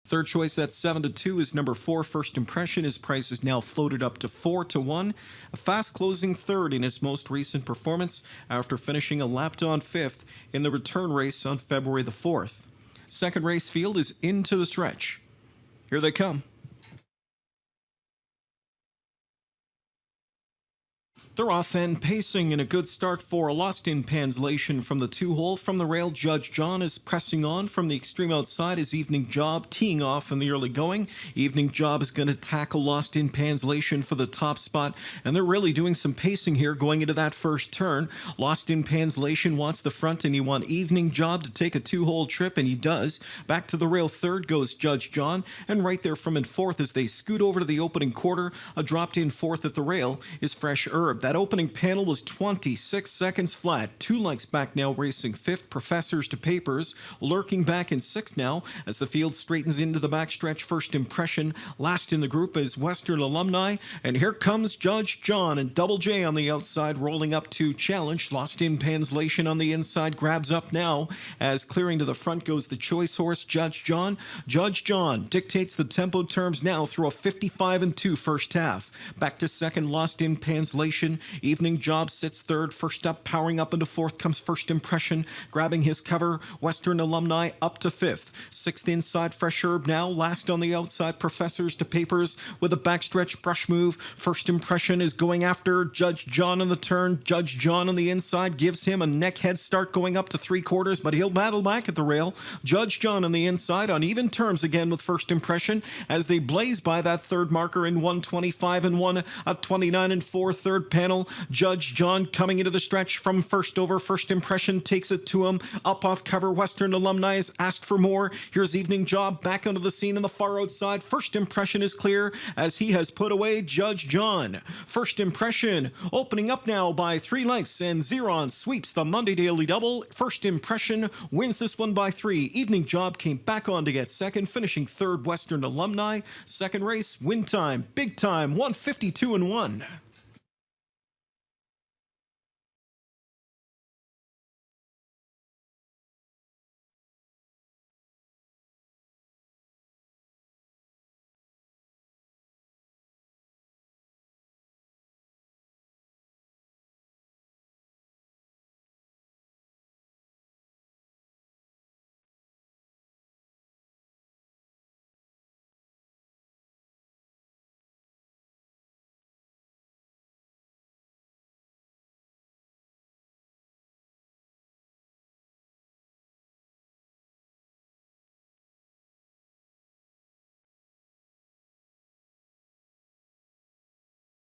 Third choice at 7-2 is number 4, First Impression. His price is now floated up to 4-1. A fast closing third in his most recent performance after finishing a lap on fifth in the return race on February the 4th. Second race field is into the stretch. Here they come. They're off and pacing, and a good start for Lost in Translation from the 2-hole. From the rail, Judge John is pressing on from the extreme outside. His Evening Job teeing off in the early going. Evening Job is going to tackle Lost in Translation for the top spot, and they're really doing some pacing here going into that first turn. Lost in Translation wants the front, and you want Evening Job to take a 2-hole trip, and he does. Back to the rail third goes Judge John, and right there from in fourth as they scoot over to the opening quarter, a dropped in fourth at the rail is Fresh Herb. That opening panel was 26 seconds flat. 2 lengths back now, racing fifth. Professors to Papers lurking back in sixth now as the field straightens into the backstretch. First Impression last in the group is Western Alumni, and here comes Judge John and Double J on the outside rolling up to challenge. Lost in Translation on the inside grabs up now as clearing to the front goes the choice horse Judge John. Judge John dictates the tempo terms now through a 55-2 first half. Back to second, Lost in Translation. Evening Job sits third. First up, powering up into fourth comes First Impression, grabbing his cover. Western Alumni up to fifth. Sixth inside, Fresh Herb now. Last on the outside, Professors to Papers with a backstretch brush move. First Impression is going after Judge John on the turn. Judge John on the inside gives him a neck head start going up to 3/4, but he'll battle back at the rail. Judge John on the inside on even terms again with First Impression as they blaze by that third marker in 1:25-1, a 29-4 third panel. Judge John coming into the stretch from first over. First Impression takes it to him. Up off cover, Western Alumni has asked for more. Here's Evening Job back onto the scene on the far outside. First Impression is clear as he has put away Judge John. First Impression opening up now by 3 lengths, and Xeron sweeps the Monday Daily Double. First Impression wins this one by 3. Evening Job came back on to get second, finishing third, Western Alumni. Second race, win time, big time, 152-1.